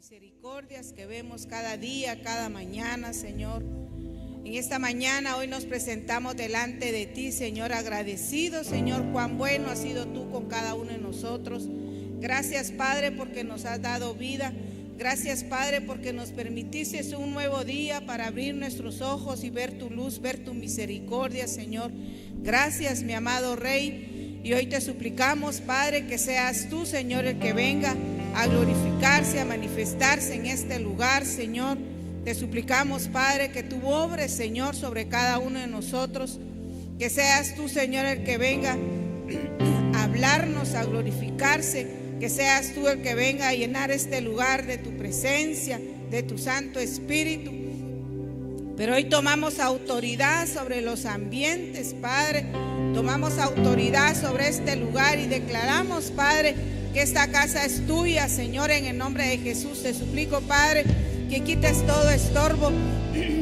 misericordias que vemos cada día, cada mañana, Señor. En esta mañana, hoy nos presentamos delante de ti, Señor, agradecidos, Señor, cuán bueno has sido tú con cada uno de nosotros. Gracias, Padre, porque nos has dado vida. Gracias, Padre, porque nos permitiste un nuevo día para abrir nuestros ojos y ver tu luz, ver tu misericordia, Señor. Gracias, mi amado Rey. Y hoy te suplicamos, Padre, que seas tú, Señor, el que venga a glorificarse, a manifestarse en este lugar, Señor. Te suplicamos, Padre, que tú obres, Señor, sobre cada uno de nosotros. Que seas tú, Señor, el que venga a hablarnos, a glorificarse. Que seas tú el que venga a llenar este lugar de tu presencia, de tu Santo Espíritu. Pero hoy tomamos autoridad sobre los ambientes, Padre. Tomamos autoridad sobre este lugar y declaramos, Padre, que esta casa es tuya, Señor, en el nombre de Jesús. Te suplico, Padre, que quites todo estorbo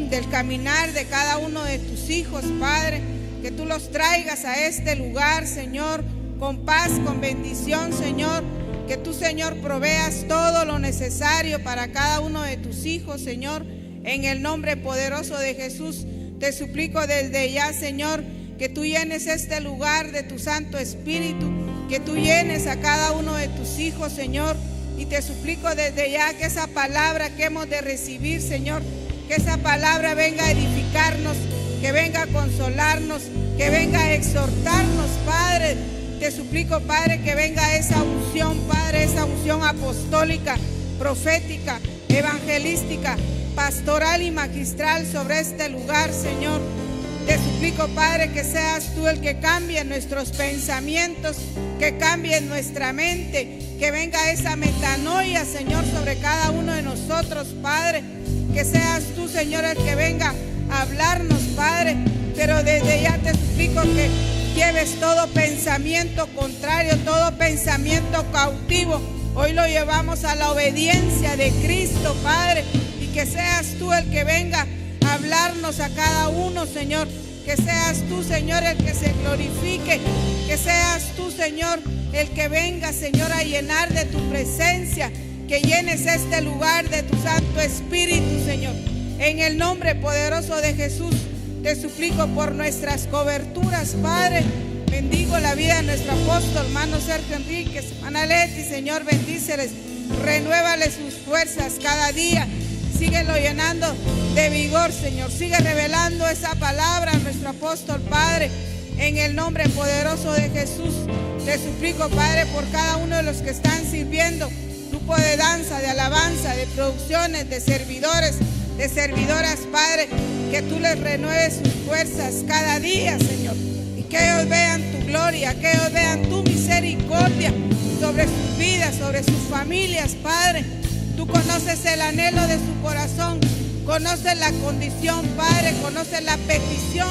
del caminar de cada uno de tus hijos, Padre. Que tú los traigas a este lugar, Señor, con paz, con bendición, Señor. Que tú, Señor, proveas todo lo necesario para cada uno de tus hijos, Señor. En el nombre poderoso de Jesús, te suplico desde ya, Señor, que tú llenes este lugar de tu Santo Espíritu. Que tú llenes a cada uno de tus hijos, Señor. Y te suplico desde ya que esa palabra que hemos de recibir, Señor, que esa palabra venga a edificarnos, que venga a consolarnos, que venga a exhortarnos, Padre. Te suplico, Padre, que venga esa unción, Padre, esa unción apostólica, profética, evangelística, pastoral y magistral sobre este lugar, Señor. Te suplico, Padre, que seas tú el que cambie nuestros pensamientos, que cambie nuestra mente, que venga esa metanoia, Señor, sobre cada uno de nosotros, Padre. Que seas tú, Señor, el que venga a hablarnos, Padre. Pero desde ya te suplico que lleves todo pensamiento contrario, todo pensamiento cautivo. Hoy lo llevamos a la obediencia de Cristo, Padre. Y que seas tú el que venga a hablarnos a cada uno, Señor. Que seas tú, Señor, el que se glorifique. Que seas tú, Señor, el que venga, Señor, a llenar de tu presencia. Que llenes este lugar de tu Santo Espíritu, Señor. En el nombre poderoso de Jesús, te suplico por nuestras coberturas, Padre. Bendigo la vida de nuestro apóstol, hermano Sergio Enríquez, hermana Leti, Señor, bendíceles. Renuévales sus fuerzas cada día. Síguelo llenando de vigor, Señor. Sigue revelando esa palabra a nuestro apóstol, Padre. En el nombre poderoso de Jesús, te suplico, Padre, por cada uno de los que están sirviendo. Grupo de danza, de alabanza, de producciones, de servidores, de servidoras, Padre. Que tú les renueves sus fuerzas cada día, Señor. Y que ellos vean tu gloria, que ellos vean tu misericordia sobre sus vidas, sobre sus familias, Padre. Tú conoces el anhelo de su corazón, conoces la condición, Padre, conoces la petición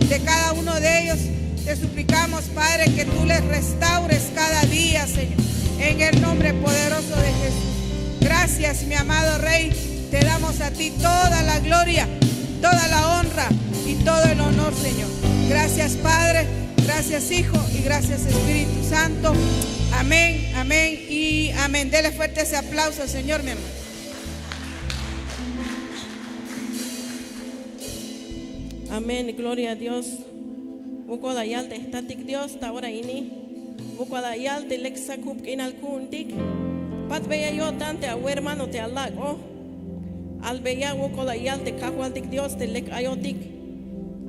de cada uno de ellos. Te suplicamos, Padre, que tú les restaures cada día, Señor, en el nombre poderoso de Jesús. Gracias, mi amado Rey, te damos a ti toda la gloria, toda la honra y todo el honor, Señor. Gracias, Padre, gracias, Hijo, y gracias, Espíritu Santo. Amén, amén y amén. Dele fuerte ese aplauso, Señor, mi hermano. Amén, gloria a Dios. Bukola yalte tatik Dios ta ora ini. Bukola yalte lexa kup inal kuntik. Pat veya yo tante a hermano te alag oh. Al veya bukola yalte kakwaltik Dios te lek ayotik.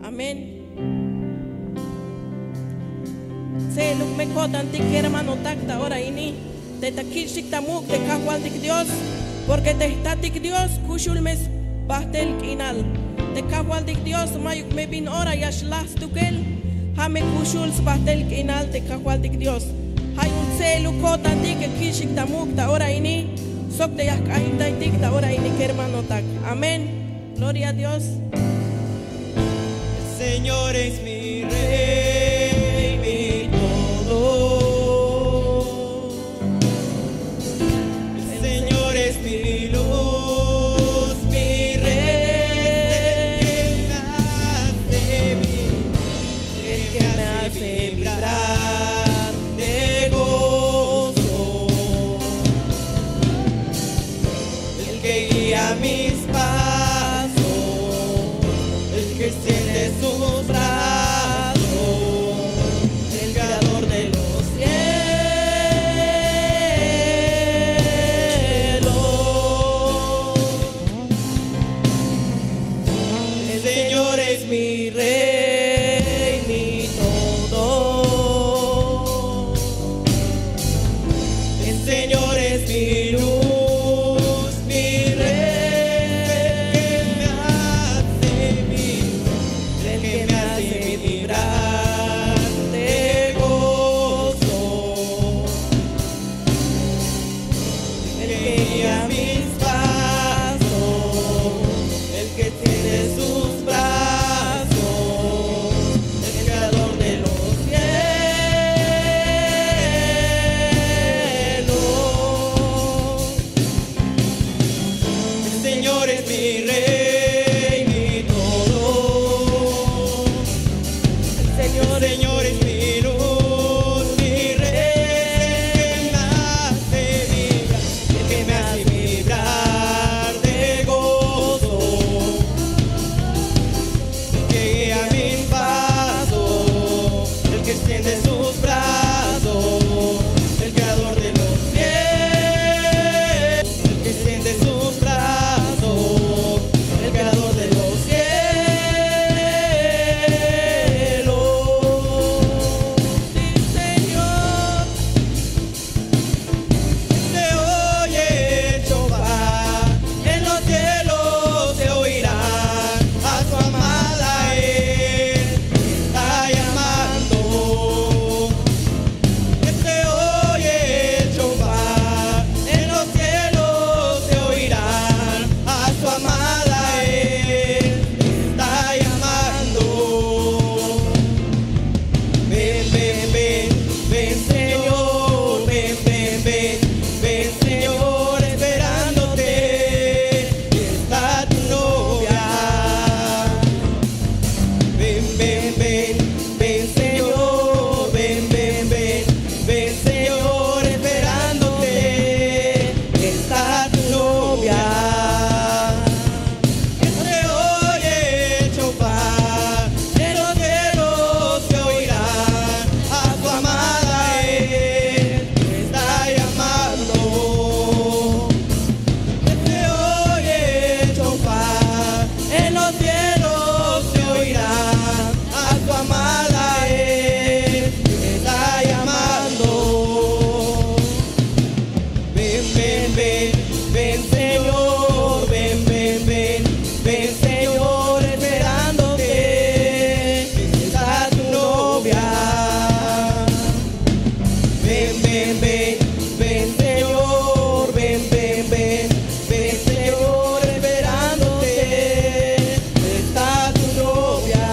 Amén. Se luk me kotantik hermano takta ora ini. Te takishik tamuk te kakwaltik Dios. Porque te tatik Dios kushul mes bahtel kinal. Te kakwaltik Dios mayuk me bin ora yashlas tukel. Hame kushul bahtel kinal te kakwaltik Dios. Hay un celu kotantik kishik tamuk ta ora ini. Sok te yak ahintaitik ta ora ini hermano tak. Amén. Gloria a Dios. El Señor es mi Rey, mi todo. El Señor es mi luz, mi Rey, el que me hace vibrar de gozo. guía mis pasos, el que extiende sus brazos, el creador de los cielos. El Señor es mi rey, mi todo. El Señor es mi luz, mi rey, el que me hace vibrar de gozo, el que guía mis pasos, el que tiene sus brazos, el creador de los cielos. El Señor es mi rey, mi todo. El Señor es mi luz, mi rey, el que me hace vibrar de gozo, el que guía mis pasos, el que extiende sus brazos, el creador de los cielos, el que extiende sus brazos, el creador de los cielos. Sí, Señor, se oye el shofar, en los cielos se oirán a su amada, Él está llamando. Que se oye el shofar, en los cielos se oirán a su amada, Él está llamando. Ven, ven, ven, ven Señor, ven, ven, ven, ven Señor, esperándote, está tu novia. Ven, ven, ven, ven Señor, ven, ven, ven, ven Señor, esperándote, está tu novia. Que se oye el shofar, en los cielos se oirán a su amada, Él está llamando. Que se oye el shofar, en los cielos se oirán a su amada, Él está llamando. Ven, ven, ven, ven Señor, ven, ven, ven, ven Señor, esperándote, está tu novia. Ven, ven, ven, ven Señor, ven, ven, ven, ven Señor, esperándote, está tu novia.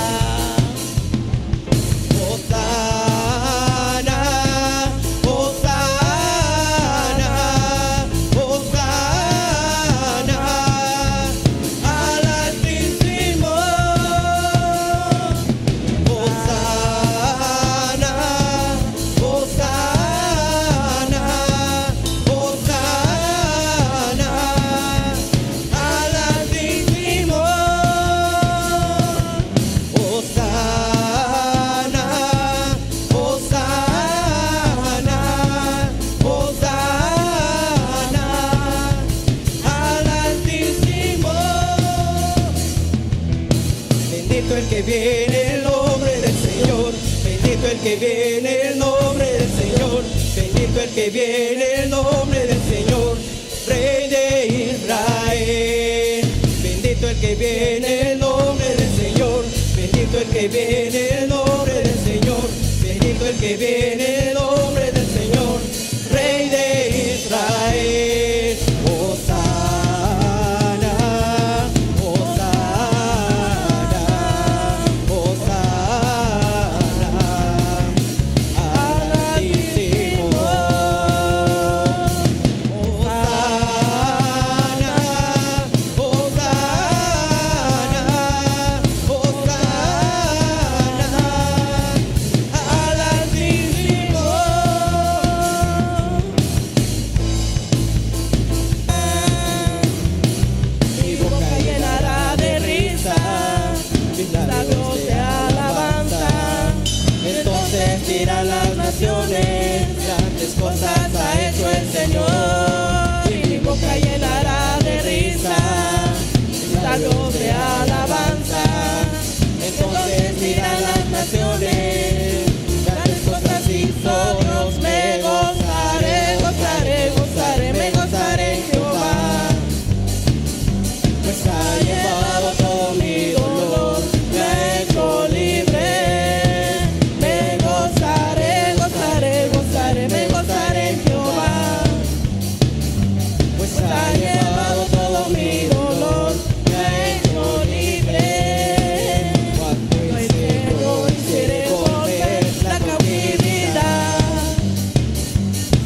Hosanna, Hosanna, Hosanna, al Altísimo. Hosanna, Hosanna, Hosanna, al Altísimo. Hosanna, Hosanna, Hosanna, al Altísimo. Bendito el que viene en el nombre del Señor, bendito el que viene en el nombre del Señor, bendito el que viene en el nombre del Señor, Rey de Israel. Bendito el que viene en el nombre del Señor, bendito el que viene en el nombre del Señor, bendito el que viene en el nombre del Señor, Rey de Israel. Hosanna, Hosanna, Hosanna, al Altísimo. Hosanna, Hosanna, Hosanna, al Altísimo.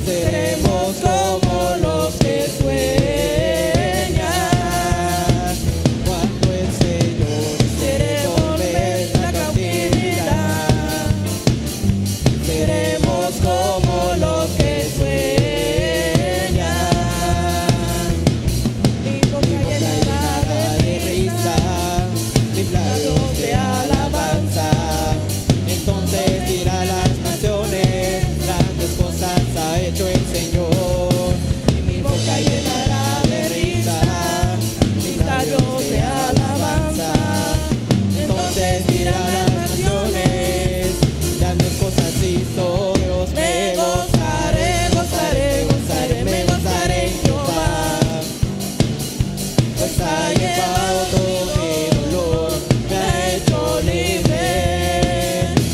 seremos como los que sueñan. Cuando el Señor devolver la cautividad, seremos como los que sueñan. Mi boca llenará de risa, Mis labios de alabanza. Entonces dirá las naciones, grandes cosas ha hecho el Señor. Y mi boca llenará de risa, mis labios de alabanza. Entonces dirá las naciones, grandes cosas hizo Dios. me gozaré, gozaré, gozaré, me gozaré en Jehová. Pues ha llevado todo mi dolor, me ha hecho libre.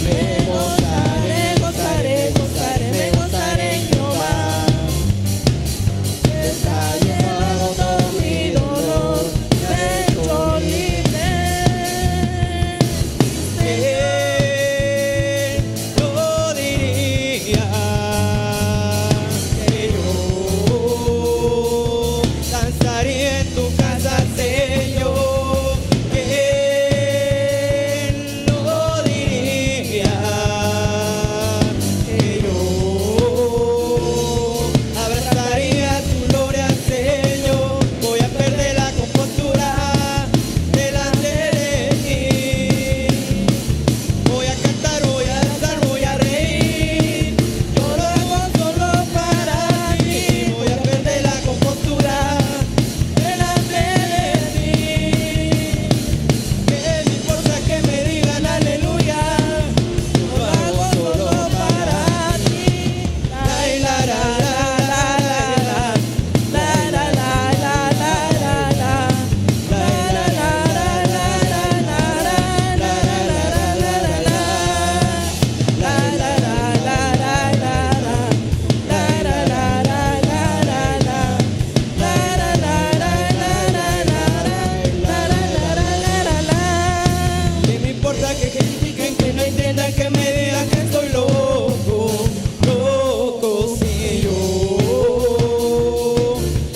Me gozaré, Gozaré, gozaré, me gozaré en Jehová. pues ha llevado todo mi dolor, me ha hecho libre. Yo diría que yo danzaría en tu casa, Señor. ¿Quién no diría que yo abrazaría tu gloria, Señor? Voy a perder la compostura delante de ti. Voy a cantar, voy a danzar, voy a reír. Yo lo hago solo para ti. Voy a perder la compostura delante de ti. ¿Qué me importa que me digan aleluya? Yo lo hago solo para ti. La la la la la la la la la la ¿Qué me importa que critiquen, que no entiendan, que me digan que soy loco, loco? Si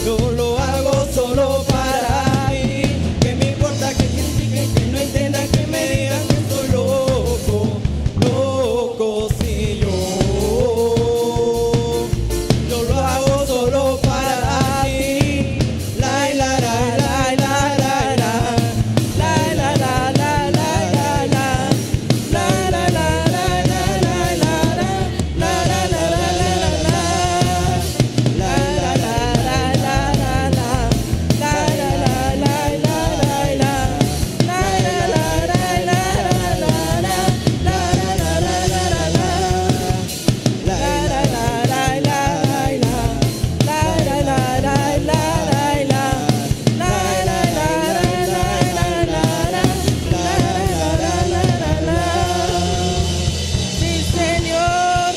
yo lo hago solo para ti. ¿Qué me importa que critiquen, que no entiendan, que me digan que soy loco, loco? Si yo lo hago solo para ti. La la la la la la la. La la la la la la la. La la la la la la la. La la la la la la. La la la la la la la. La la la la la la la. La la la la la la la. La la la la la la. La la la la la la. La la la la la la. La la la la la la. Sí, Señor.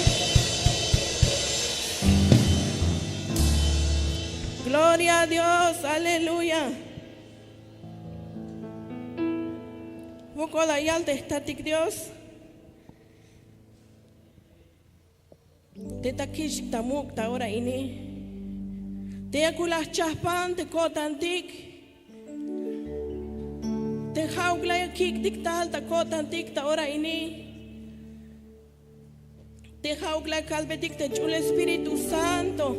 Gloria a Dios, aleluya. Vukola yalte statik Dios. Te takish tamuk ta ora ini. Te akulas chaspan te kotantik. Te haugla yakik diktal ta kotantik ta ora ini. Te haugla kalbetik te chul Espíritu Santo.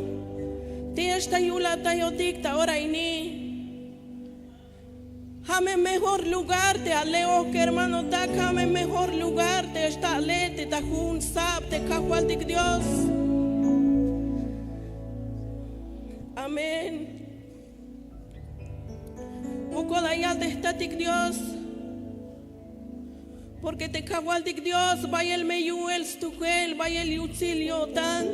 Te esta yula ta yodik ta ora ini. Jame mejor lugar te aleo que hermano ta jame mejor lugar te está lete ta jun sap te kahualtik Dios. Amén. Ukolayal te estatik Dios. Porque te kahualtik Dios vaya el meyuel stukel vaya el yutzilio tan.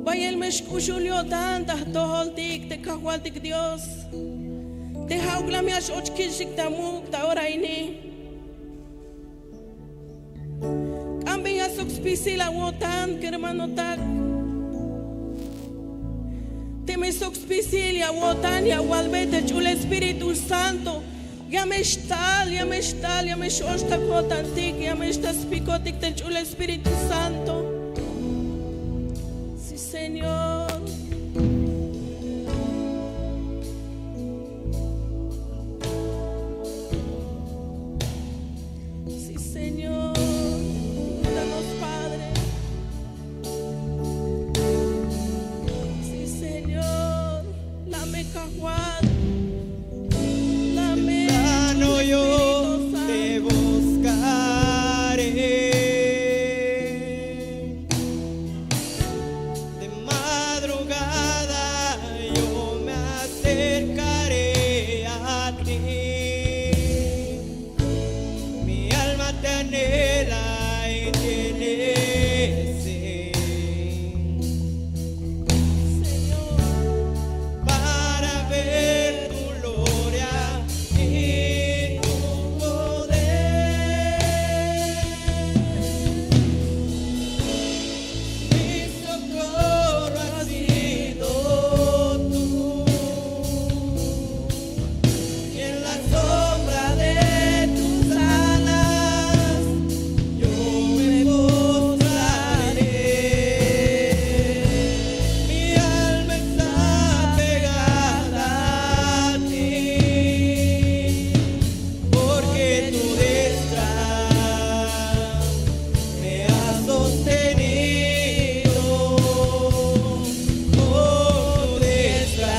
Vaya el meshkushulio tan ta toholtik te kahualtik Dios. Te hauglamiash ochkishik tamuk ta ora ini. Cambia soxpisila wotan que hermano tak. Te me soxpisilia wotan ya walbete chul Espíritu Santo. Ya me shoshta kotantik ya me está spicotik te chul Espíritu Santo. Señor. Sí, Señor. Danos, Padre. Sí, Señor. La meca Juan. La meca Temprano yo te buscaré, de madrugada yo me acercaré a ti. Mi alma te anhela y tiene sed, Señor. para ver tu gloria y tu poder. Mi socorro has sido tú, y en la sombra de tus alas yo me postraré. Mi alma está pegada a ti, porque tu destra me ha sostenido. Oh, tu destra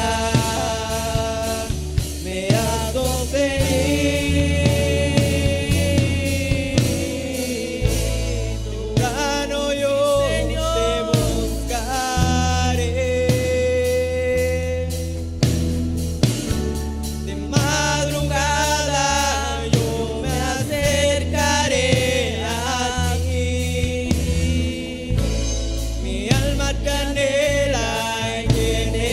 me ha sostenido. Temprano yo te buscaré, de madrugada yo me acercaré a ti. Mi alma te anhela y tiene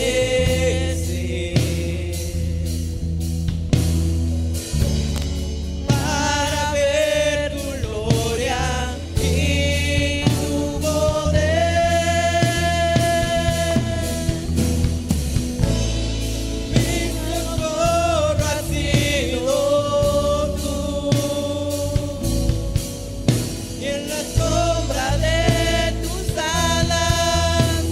sed, para ver tu gloria y tu poder. Mi socorro has sido tú, y en la sombra de tus alas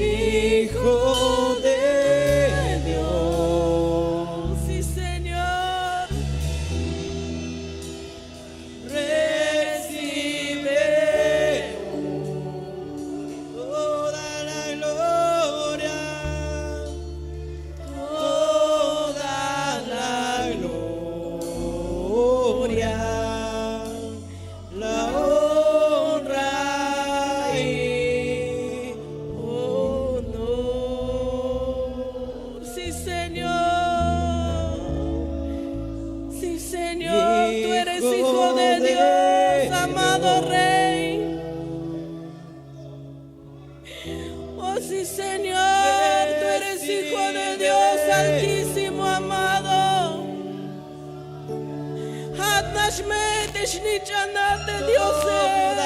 Hijo de Dios. Sí, Señor. Recibe toda la gloria, toda la gloria, la honra y honor. Sí, Señor. Sí, Señor. Tú eres hijo de Dios, amado Rey. Oh, sí, Señor. Tú eres hijo de Dios, altísimo, amado. Hadnashmet eshnichanat de Dios. toda la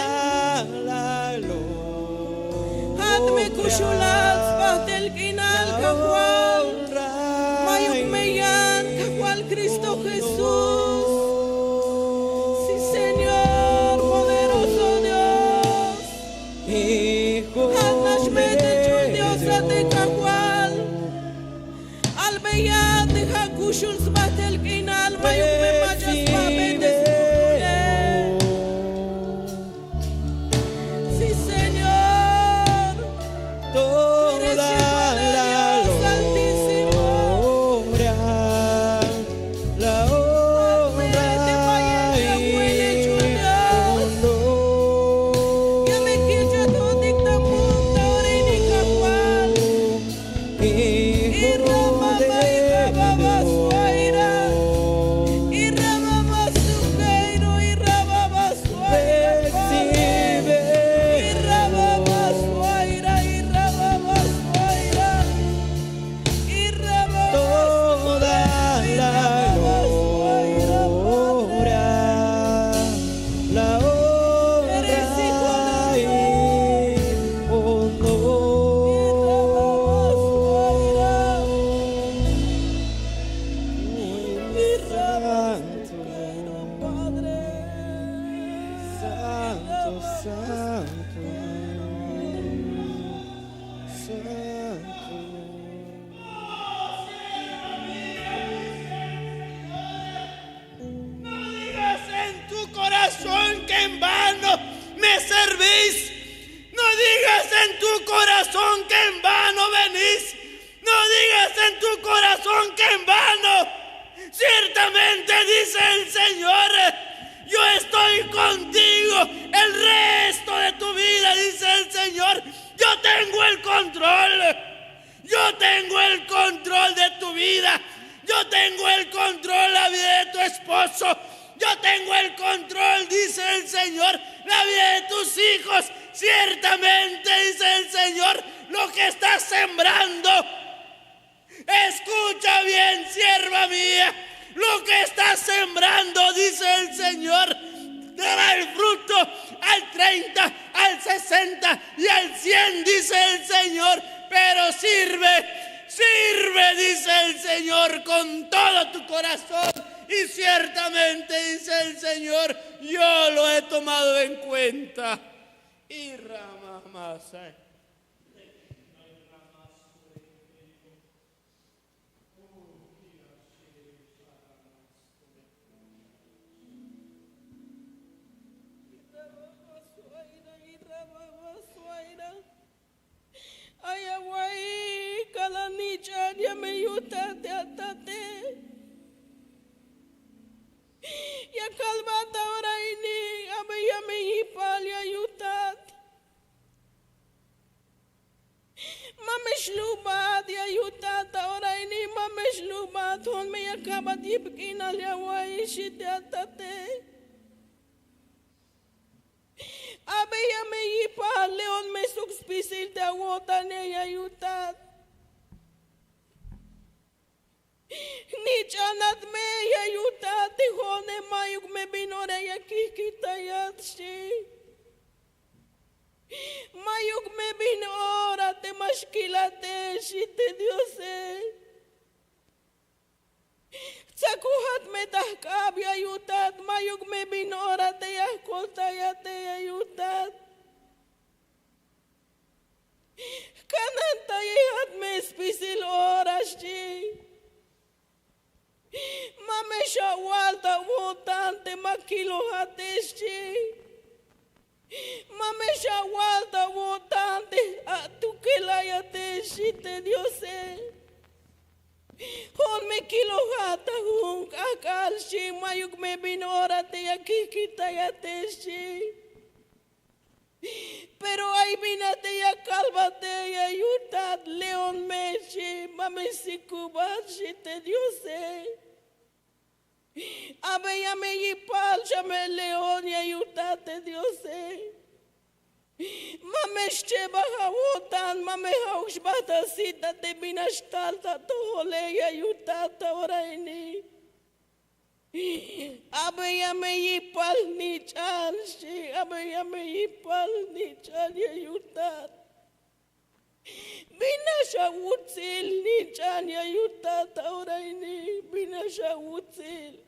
gloria, Hadme kushulat bahtel kinal kahual. Mayuk meyan kahual Cristo Jesús. Sí, Señor, poderoso Dios. Hijo Hadnashmet echul de Dios ate kahual. Al beyat de hakushul bahtel kinal. Mayuk me mayas pabetes. Sí, Señor. toda la gloria, la honra y honor. Ya me quita tu dictamunta, oreni kahual. Hijo de toda la gloria, la honra y honor. Santo, No digas en tu corazón que en vano me servís. No digas en tu corazón que en vano venís. No digas en tu corazón que en vano. Ciertamente dice el Señor, yo estoy contigo el resto de tu vida, dice el Señor. Yo tengo el control. Yo tengo el control de tu vida. Yo tengo el control la vida de tu esposo. Yo tengo el control, dice el Señor, la vida de tus hijos. Ciertamente, dice el Señor, lo que estás sembrando. Escucha bien, sierva mía. Lo que estás sembrando, dice el Señor, dará el fruto al 30, al 60 y al 100, dice el Señor. Pero sirve, dice el Señor, con todo tu corazón. Y ciertamente, dice el Señor, yo lo he tomado en cuenta. Y Ramamasa. Ayawai kalanicha ya me yuta te atate. Ya kalbata ora ini abe ya me ipal ya yutat. Mameshlubat ya yutat ora ini mameshlubat hon me yakabat yipkina ya wai shite atate. Abe ya me ipal leon me sukspisil te awota ne ya yutat. Nichanat me ya yutat hone mayuk me binore ya kikitayat shi. Mayuk me binora te mashkilate shi te Diose. Sakuhat me tahkab ya yutat mayuk me binora te ya kota ya te ya yutat. Kana kilo hateshi. Mame shawalta votante a tu que la yateshi te diose. Hon me kilo hata hung akal shi mayuk me binora te aquí kita yateshi. Pero ay binate ya calvate ya yutat león meshi mame sikubashi te diose. Abe ya me yipal chame león ya yutate diose. Mame shcheba hawotan mame haush bata sita te binashtalta tohole ya yutata oraini. Abe ya me yipal ni chanshi, abe ya me yipal ni chan ya yutat. Binasha wutzil ni chan ya yutata oraini, binasha wutzil.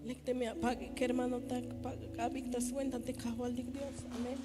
Lecte me apague, que hermano, ta apague, abicta suenta, te cajo al Dios. Amén.